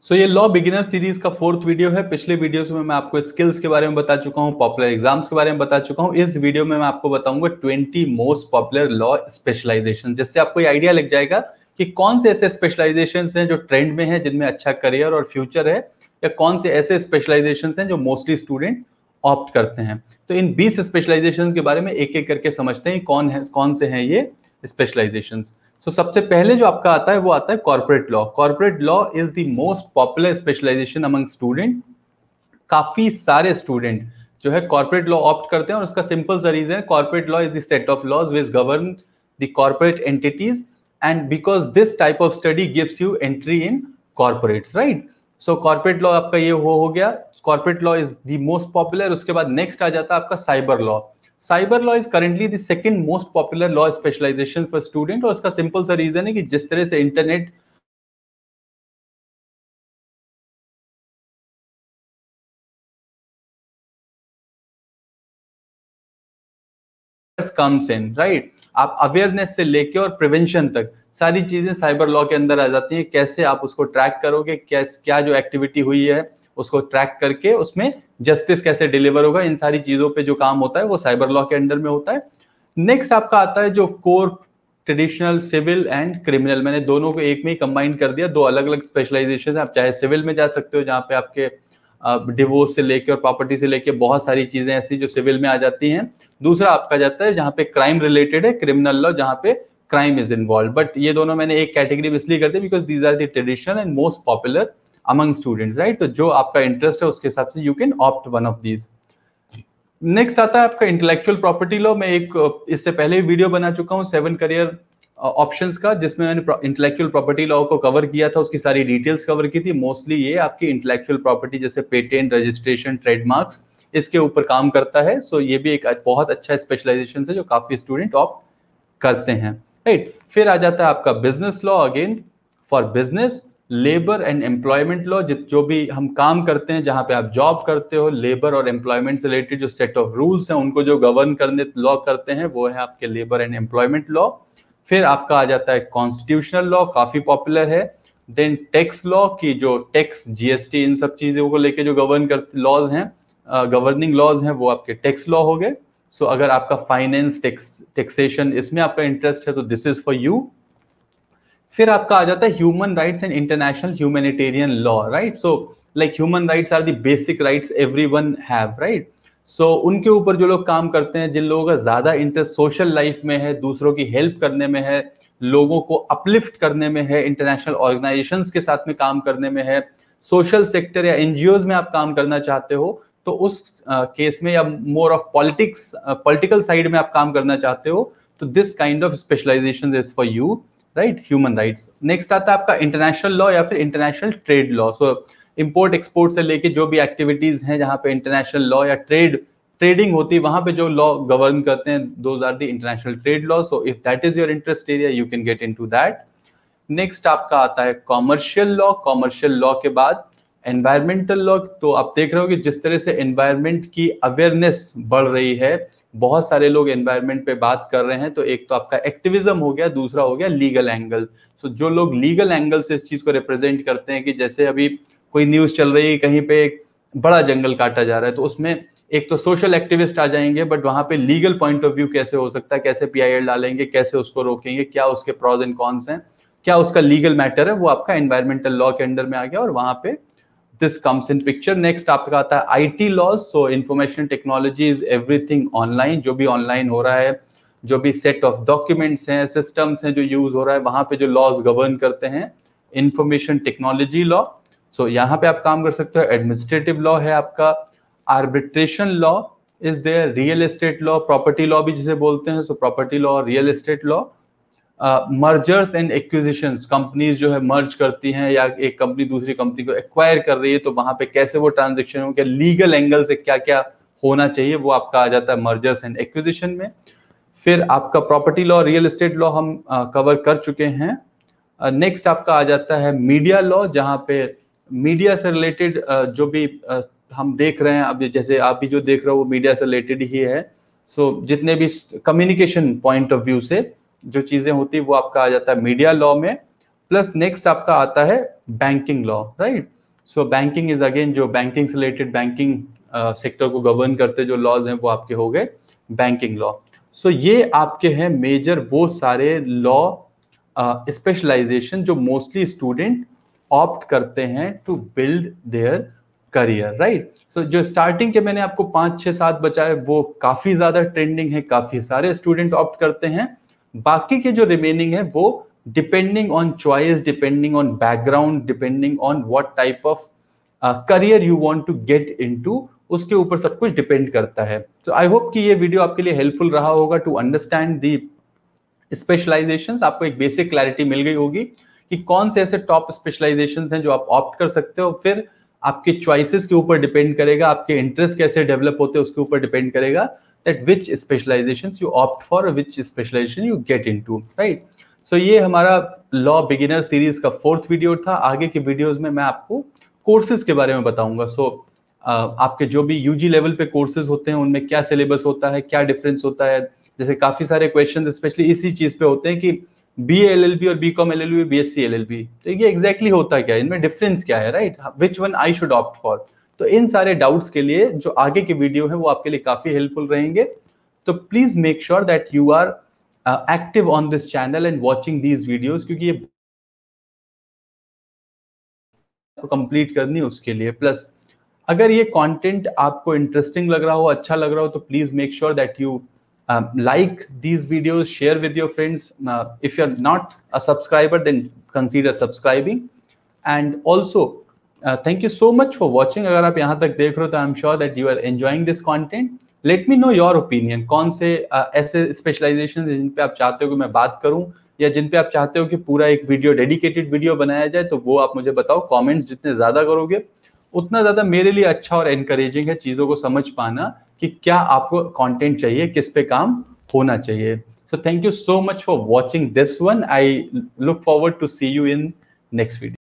सो ये law beginner series का 4th video है। पिछले वीडियोस में मैं आपको स्किल्स के बारे में बता चुका हूँ, पॉपुलर एग्जाम्स के बारे में बता चुका हूँ। इस वीडियो में मैं आपको बताऊंगा 20 मोस्ट पॉपुलर लॉ स्पेशलाइजेशन, जिससे आपको ये आइडिया लग जाएगा कि कौन से ऐसे स्पेशलाइजेशन हैं जो ट्रेंड में है, जिनमें अच्छा करियर और फ्यूचर है, या कौन से ऐसे स्पेशलाइजेशन हैं जो मोस्टली स्टूडेंट ऑप्ट करते हैं। तो इन 20 स्पेशलाइजेशन के बारे में एक एक करके समझते हैं कौन से हैं ये स्पेशलाइजेशन। तो सबसे पहले जो आपका आता है वो आता है corporate law. Corporate law is the most popular specialization among student. काफी सारे स्टूडेंट जो है कॉर्पोरेट लॉ ऑप्ट करते हैं, और उसका सिंपल सा रीजन है, corporate law is the set of laws which govern the corporate entities, and because this type of study gives you entry in corporates, right. So corporate law आपका ये हो गया, corporate law is the most popular. उसके बाद next आ जाता है आपका cyber law. Cyber law is currently the second most popular law specialization for student, और उसका सिंपल सा रीजन है कि जिस तरह से इंटरनेट कम्स इन, राइट। आप अवेयरनेस से लेके और प्रिवेंशन तक सारी चीजें साइबर लॉ के अंदर आ जाती हैं। कैसे आप उसको ट्रैक करोगे, क्या जो एक्टिविटी हुई है उसको ट्रैक करके उसमें जस्टिस कैसे डिलीवर होगा, इन सारी चीजों पे जो काम होता है वो साइबर लॉ के अंडर में होता है। नेक्स्ट आपका आता है जो core traditional civil and criminal. मैंने दोनों को एक में ही कंबाइन कर दिया, दो अलग अलग स्पेशलाइजेशन है। आप चाहे सिविल में जा सकते हो, जहाँ पे आपके डिवोर्स से लेके और प्रॉपर्टी से लेके बहुत सारी चीजें ऐसी जो सिविल में आ जाती हैं। दूसरा आपका जाता है जहाँ पे क्राइम रिलेटेड है, क्रिमिनल लॉ, जहाँ पे क्राइम इज इन्वॉल्व। बट ये दोनों मैंने एक कैटेगरी में इसलिए करते हैं because these are the traditional and most popular among students, right. तो जो आपका इंटरेस्ट है उसके हिसाब से you can opt one of these. Next आता है आपका इंटेलेक्चुअल प्रॉपर्टी लॉ। मैं एक इससे पहले वीडियो बना चुका हूँ 7 करियर ऑप्शंस का, जिसमें मैंने इंटेलेक्चुअल प्रॉपर्टी लॉ को कवर किया था, उसकी सारी डिटेल्स कवर की थी। मोस्टली ये आपकी इंटेलेक्चुअल प्रॉपर्टी जैसे पेटेंट, रजिस्ट्रेशन, ट्रेडमार्क्स, इसके ऊपर काम करता है। सो ये भी एक बहुत अच्छा स्पेशलाइजेशन है जो काफी स्टूडेंट ऑप्ट करते हैं, राइट। फिर आ जाता है आपका business law, again for business, labour and employment law. जो भी हम काम करते हैं, जहां पे आप जॉब करते हो, लेबर और एम्प्लॉयमेंट से रिलेटेड जो सेट ऑफ रूल्स हैं उनको जो गवर्न करने लॉ करते हैं वो है आपके लेबर एंड एम्प्लॉयमेंट लॉ। फिर आपका आ जाता है कॉन्स्टिट्यूशनल लॉ, काफी पॉपुलर है। देन टैक्स लॉ की जो टैक्स, जीएसटी, इन सब चीजों को लेके जो गवर्न करते लॉज हैं, गवर्निंग लॉज हैं, वो आपके टैक्स लॉ हो गए। सो अगर आपका फाइनेंस, टैक्सेशन, इसमें आपका इंटरेस्ट है तो दिस इज फॉर यू। फिर आपका आ जाता है human rights and international humanitarian law, right. So like human rights are the basic rights everyone have, right. So उनके ऊपर जो लोग काम करते हैं, जिन लोगों का ज्यादा इंटरेस्ट सोशल लाइफ में है, दूसरों की हेल्प करने में है, लोगों को अपलिफ्ट करने में है, इंटरनेशनल ऑर्गेनाइजेशंस के साथ में काम करने में है, सोशल सेक्टर या एनजीओज में आप काम करना चाहते हो, तो उस केस में, या more of politics, political side में आप काम करना चाहते हो, तो this kind of specialization is for you, right, human rights. Next आता है आपका इंटरनेशनल लॉ या फिर international trade law. So import export से लेके जो भी एक्टिविटीज हैं जहां पे इंटरनेशनल लॉ या ट्रेडिंग होती है, वहां पे जो लॉ गवर्न करते हैं, those are the international trade law. So if that is your interest area, you can get into that. Next आपका आता है कॉमर्शियल लॉ। कॉमर्शियल लॉ के बाद एनवायरमेंटल लॉ। तो आप देख रहे हो कि जिस तरह से एनवायरमेंट की अवेयरनेस बढ़ रही है, बहुत सारे लोग एनवायरमेंट पे बात कर रहे हैं, तो एक तो आपका एक्टिविज्म हो गया, दूसरा हो गया लीगल एंगल। सो जो लोग लीगल एंगल से इस चीज को रिप्रेजेंट करते हैं, कि जैसे अभी कोई न्यूज चल रही है, कहीं पे एक बड़ा जंगल काटा जा रहा है, तो उसमें एक तो सोशल एक्टिविस्ट आ जाएंगे, बट वहां पे लीगल पॉइंट ऑफ व्यू कैसे हो सकता है, कैसे पीआईएल डालेंगे, कैसे उसको रोकेंगे, क्या उसके प्रॉज एंड कॉन्स हैं, क्या उसका लीगल मैटर है, वो आपका एनवायरमेंटल लॉ के अंडर में आ गया, और वहां पे this comes in picture. Next आपका आता है IT laws. So information technology is everything online, जो भी ऑनलाइन हो रहा है, जो भी सेट ऑफ डॉक्यूमेंट्स हैं, सिस्टम्स हैं जो यूज हो रहा है, वहां पे जो लॉज गवर्न करते हैं, इंफॉर्मेशन टेक्नोलॉजी लॉ। सो यहाँ पे आप काम कर सकते हो। एडमिनिस्ट्रेटिव लॉ है आपका, arbitration law is there, real estate law, property law भी जिसे बोलते हैं, so property law, real estate law. Mergers and acquisitions, companies जो है मर्ज करती हैं, या एक कंपनी दूसरी कंपनी को एक्वायर कर रही है, तो वहां पे कैसे वो ट्रांजेक्शन हो, क्या लीगल एंगल से क्या क्या होना चाहिए, वो आपका आ जाता है मर्जर्स एंड एक्विजिशन में। फिर आपका property law, real estate law हम कवर कर चुके हैं। नेक्स्ट आपका आ जाता है मीडिया लॉ, जहाँ पे मीडिया से रिलेटेड जो भी हम देख रहे हैं, अभी जैसे आप भी जो देख रहे हो वो मीडिया से रिलेटेड ही है। सो जितने भी कम्युनिकेशन पॉइंट ऑफ व्यू से जो चीजें होती है, वो आपका आ जाता है मीडिया लॉ में। प्लस नेक्स्ट आपका आता है banking law, right. So banking is again जो बैंकिंग से रिलेटेड, बैंकिंग सेक्टर को गवर्न करते जो लॉज हैं वो आपके हो गए बैंकिंग लॉ। सो ये आपके हैं मेजर वो सारे लॉ स्पेशलाइजेशन जो मोस्टली स्टूडेंट ऑप्ट करते हैं to build their career, right. So जो स्टार्टिंग के मैंने आपको 5, 6, 7 बचाए वो काफी ज्यादा ट्रेंडिंग है, काफी सारे स्टूडेंट ऑप्ट करते हैं। बाकी के जो रिमेनिंग है वो depending on choice, depending on background, depending on what type of career you want to get into, उसके ऊपर सब कुछ डिपेंड करता है। तो आई होप कि ये वीडियो आपके लिए हेल्पफुल रहा होगा टू अंडरस्टैंड दी स्पेशलाइजेशंस। आपको एक बेसिक क्लैरिटी मिल गई होगी कि कौन से ऐसे टॉप स्पेशलाइजेशंस हैं जो आप ऑप्ट कर सकते हो। फिर आपके चॉइसेस के ऊपर डिपेंड करेगा, आपके इंटरेस्ट कैसे डेवलप होते हैं उसके ऊपर डिपेंड करेगा that which specialisations you opt for, which specialisation you get into, right. So ये हमारा लॉ बिगिनर सीरीज का 4th वीडियो था। आगे के वीडियोस में मैं आपको कोर्सेज के बारे में बताऊंगा। सो आपके जो भी यूजी लेवल पे कोर्सेज होते हैं उनमें क्या सिलेबस होता है, क्या डिफरेंस होता है। जैसे काफी सारे क्वेश्चंस स्पेशली इसी चीज पे होते हैं कि BA LLB और BCom LLB, BSc LLB, तो ये एग्जैक्टली होता क्या है, इनमें डिफरेंस क्या है, right, which one I should opt for. तो इन सारे डाउट्स के लिए जो आगे के वीडियो है वो आपके लिए काफी हेल्पफुल रहेंगे। तो please make sure that you are active on this channel and watching these videos, क्योंकि ये कंप्लीट करनी है उसके लिए। प्लस अगर ये कंटेंट आपको इंटरेस्टिंग लग रहा हो, अच्छा लग रहा हो, तो please make sure that you like these videos, share with your friends. If you're not a subscriber, then consider subscribing. And also thank you so much for watching. अगर आप यहाँ तक देख रहे हो तो I'm sure that you are enjoying this content. Let me know your opinion. कौन से ऐसे स्पेशलाइजेशन जिन पे आप चाहते हो कि मैं बात करूं, या जिन पे आप चाहते हो कि पूरा एक वीडियो, डेडिकेटेड वीडियो बनाया जाए, तो वो आप मुझे बताओ। कमेंट्स जितने ज्यादा करोगे उतना ज्यादा मेरे लिए अच्छा और एनकरेजिंग है चीजों को समझ पाना कि क्या आपको कंटेंट चाहिए, किस पे काम होना चाहिए। So thank you so much for watching this one. I look forward to see you in next video.